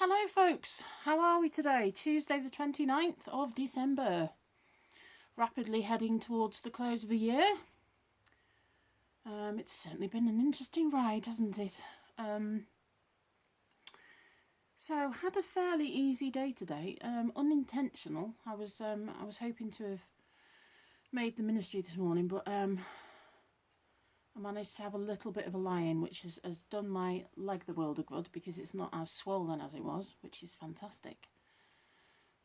Hello folks, how are we today? Tuesday the 29th of December. Rapidly heading towards the close of a year. It's certainly been an interesting ride, hasn't it? So had a fairly easy day today, unintentional. I was hoping to have made the ministry this morning, but I managed to have a little bit of a lie-in, which has done my leg the world of good because it's not as swollen as it was, which is fantastic.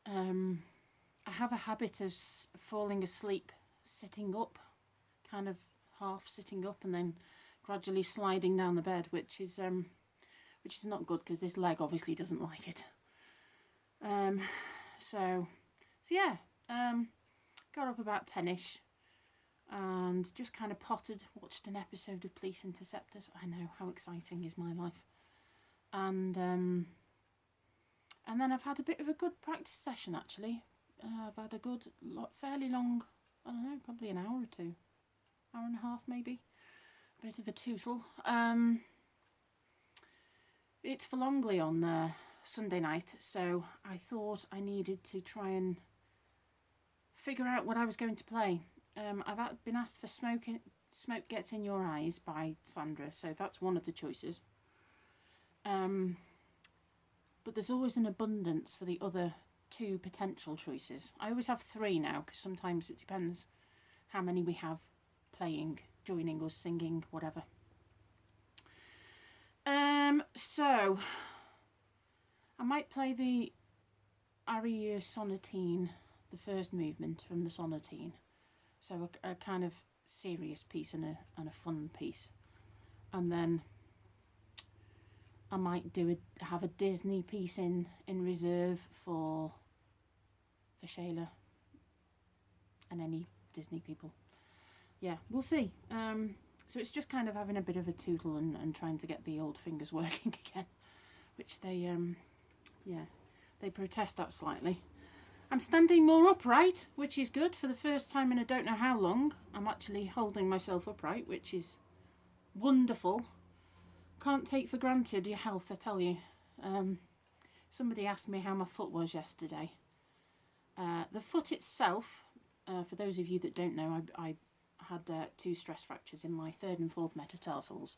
I have a habit of falling asleep sitting up, kind of half sitting up and then gradually sliding down the bed, which is not good because this leg obviously doesn't like it. So yeah, got up about 10ish. And just kind of pottered, watched an episode of Police Interceptors. I know, how exciting is my life. And then I've had a bit of a good practice session actually. I've had a good, fairly long, I don't know, probably an hour or two. Hour and a half maybe. A bit of a tootle. It's for Longley on Sunday night, so I thought I needed to try and figure out what I was going to play. I've been asked for Smoke Gets in Your Eyes by Sandra, so that's one of the choices. But there's always an abundance for the other two potential choices. I always have three now, because sometimes it depends how many we have playing, joining us, singing, whatever. So I might play the Arie Sonatine, the first movement from the Sonatine. So a kind of serious piece and a fun piece, and then I might have a Disney piece in reserve for Shayla and any Disney people. Yeah, we'll see. So it's just kind of having a bit of a tootle and trying to get the old fingers working again, which they protest at slightly. I'm standing more upright, which is good. For the first time in I don't know how long, I'm actually holding myself upright, which is wonderful. Can't take for granted your health, I tell you. Somebody asked me how my foot was yesterday. The foot itself, for those of you that don't know, I had 2 stress fractures in my 3rd and 4th metatarsals,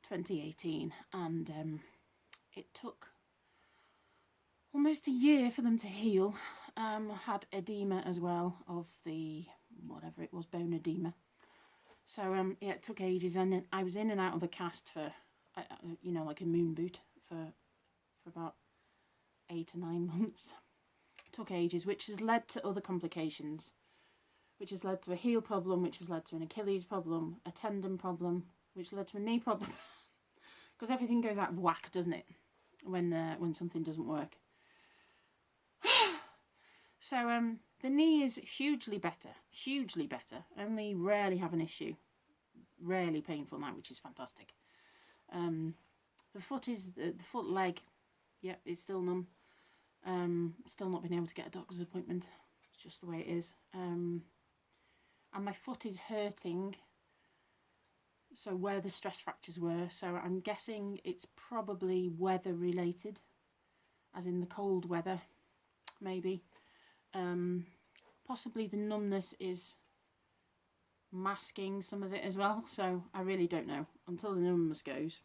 2018, and it took almost a year for them to heal. Had edema as well of the, whatever it was, bone edema. So yeah, it took ages, and I was in and out of a cast for, like a moon boot for about 8 or 9 months. It took ages, which has led to other complications, which has led to a heel problem, which has led to an Achilles problem, a tendon problem, which led to a knee problem. Because everything goes out of whack, doesn't it, when something doesn't work. So the knee is hugely better, only rarely have an issue, rarely painful now, which is fantastic. The foot is, the foot leg, yep, is still numb. Still not been able to get a doctor's appointment, it's just the way it is. And my foot is hurting, so where the stress fractures were, so I'm guessing it's probably weather related, as in the cold weather, maybe. Possibly the numbness is masking some of it as well, so I really don't know until the numbness goes.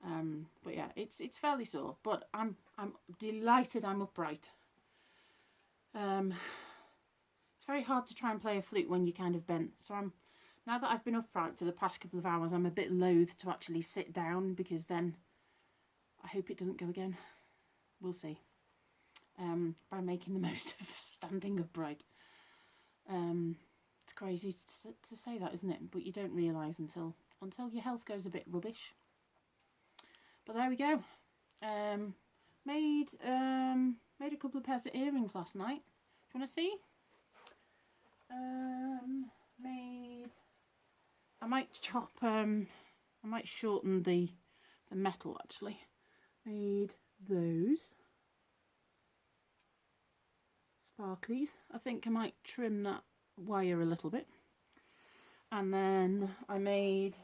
But yeah, it's fairly sore, but I'm delighted I'm upright. It's very hard to try and play a flute when you're kind of bent, so now that I've been upright for the past couple of hours, I'm a bit loath to actually sit down, because then I hope it doesn't go again. We'll see. By making the most of standing upright. It's crazy to say that, isn't it? But you don't realise until your health goes a bit rubbish. But there we go. Made a couple of pairs of earrings last night. Do you want to see? I might shorten the metal actually. Made those sparklies. I think I might trim that wire a little bit. And then I made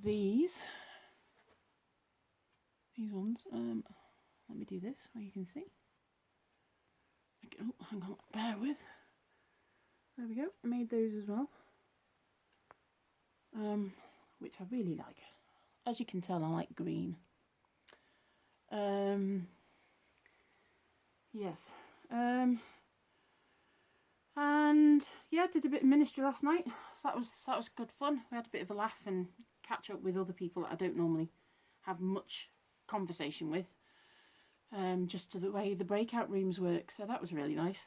these These ones. Let me do this so you can see. Oh, hang on, bear with. There we go. I made those as well. Which I really like. As you can tell, I like green. Yes. And yeah, did a bit of ministry last night. So that was good fun. We had a bit of a laugh and catch up with other people that I don't normally have much conversation with. Just to the way the breakout rooms work. So that was really nice.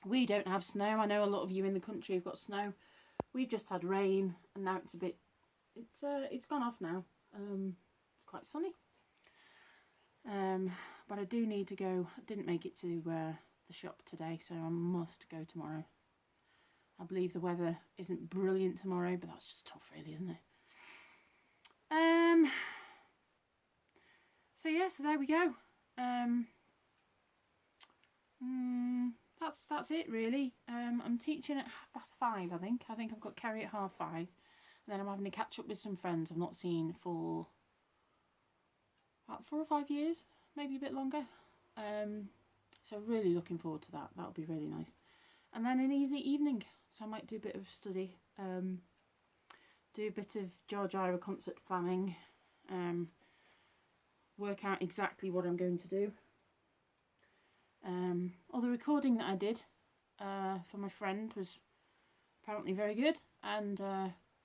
We don't have snow. I know a lot of you in the country have got snow. We've just had rain, and now it's it's gone off now. It's quite sunny. But I do need to go. I didn't make it to the shop today, so I must go tomorrow. I believe the weather isn't brilliant tomorrow, but that's just tough, really, isn't it? So yeah, so there we go. That's it really. I'm teaching at 5:30, I think. I think I've got Kerry at 5:30. And then I'm having to catch up with some friends I've not seen for about 4 or 5 years, maybe a bit longer. So really looking forward to that. That'll be really nice. And then an easy evening. So I might do a bit of study. Do a bit of George Ira concert planning. Work out exactly what I'm going to do. The recording that I did for my friend was apparently very good and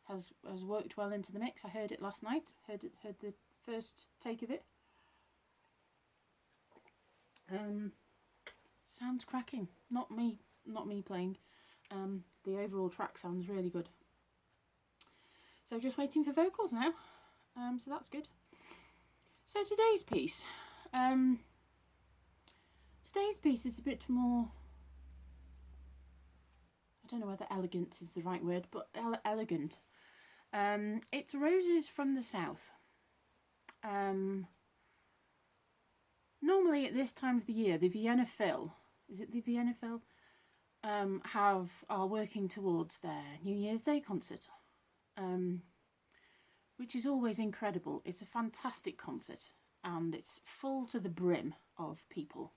has worked well into the mix. I heard it last night. Heard the first take of it. Sounds cracking. Not me playing. The overall track sounds really good. So just waiting for vocals now. So that's good. So today's piece. Today's piece is a bit more, I don't know whether elegant is the right word, but elegant. It's Roses from the South. Normally at this time of the year, the Vienna Phil, is it the Vienna Phil, are working towards their New Year's Day concert, which is always incredible. It's a fantastic concert and it's full to the brim of people.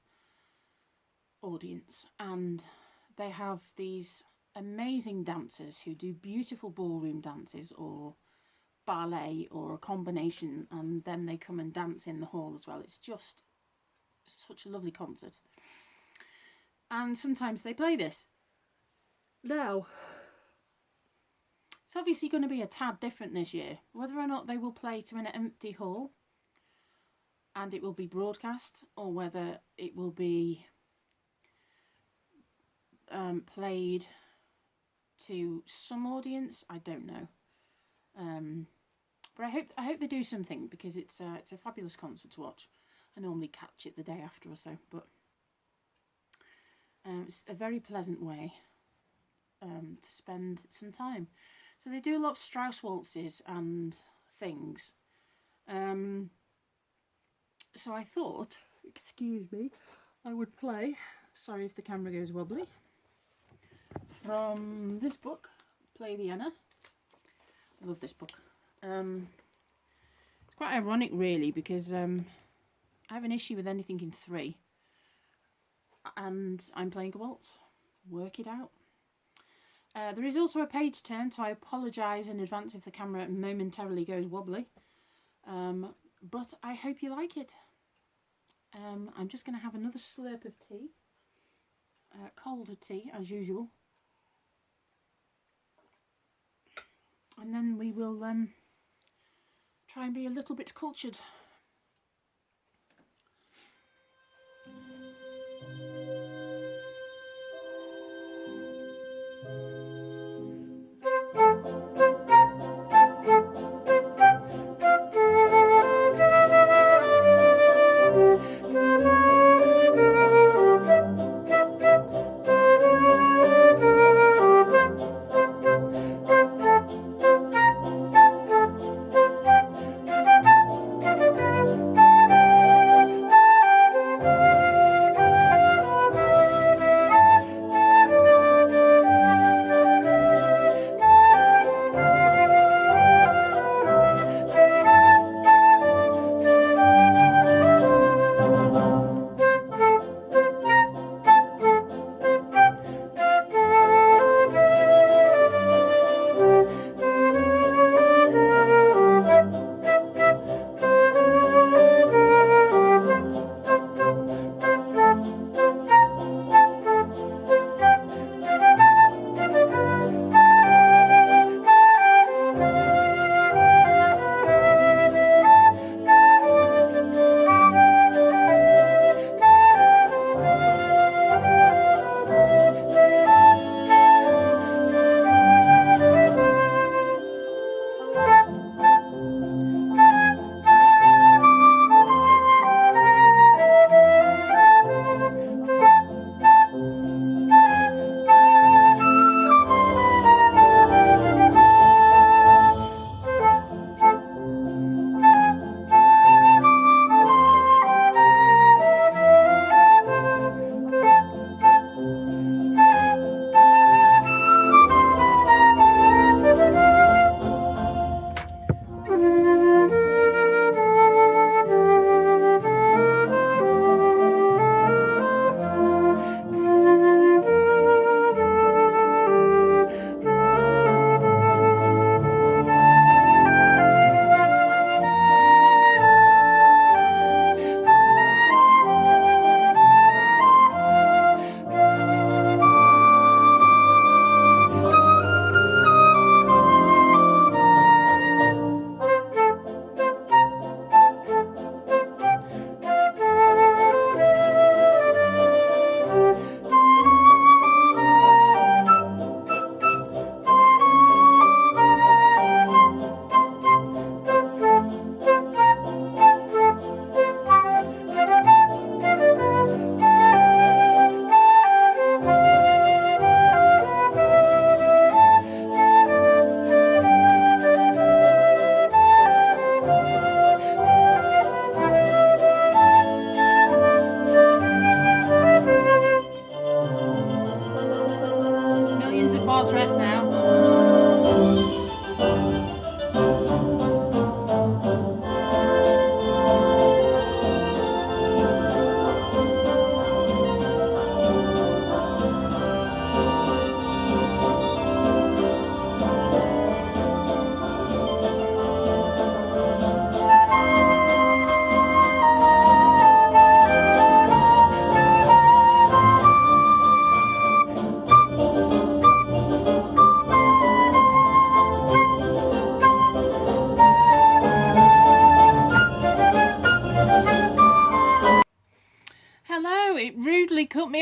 Audience, and they have these amazing dancers who do beautiful ballroom dances or ballet or a combination, and then they come and dance in the hall as well. It's just such a lovely concert, and sometimes they play this. Now it's obviously going to be a tad different this year, whether or not they will play to an empty hall and it will be broadcast, or whether it will be played to some audience. I don't know, but I hope they do something, because it's a fabulous concert to watch. I normally catch it the day after or so, but it's a very pleasant way to spend some time. So they do a lot of Strauss waltzes and things. So I thought, excuse me, I would play. Sorry if the camera goes wobbly. From this book, Play Vienna. I love this book. It's quite ironic really, because I have an issue with anything in 3 and I'm playing a waltz. Work it out. There is also a page turn, so I apologise in advance if the camera momentarily goes wobbly, but I hope you like it. I'm just going to have another slurp of tea, colder tea as usual. And then we will try and be a little bit cultured.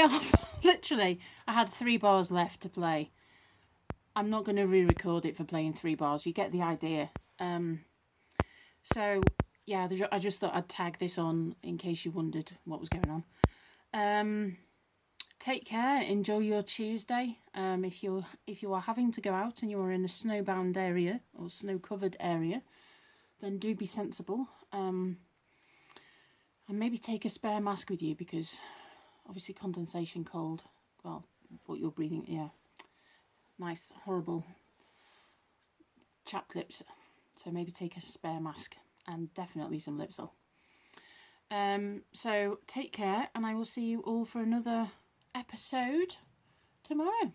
off. Literally, I had 3 bars left to play. I'm not going to re-record it for playing 3 bars. You get the idea. So, yeah, I just thought I'd tag this on in case you wondered what was going on. Take care. Enjoy your Tuesday. If you are having to go out and you are in a snowbound area or snow-covered area, then do be sensible. And maybe take a spare mask with you, because obviously condensation, cold, well, what you're breathing, yeah. Nice, horrible chapped lips. So maybe take a spare mask and definitely some Lipsil. So take care, and I will see you all for another episode tomorrow.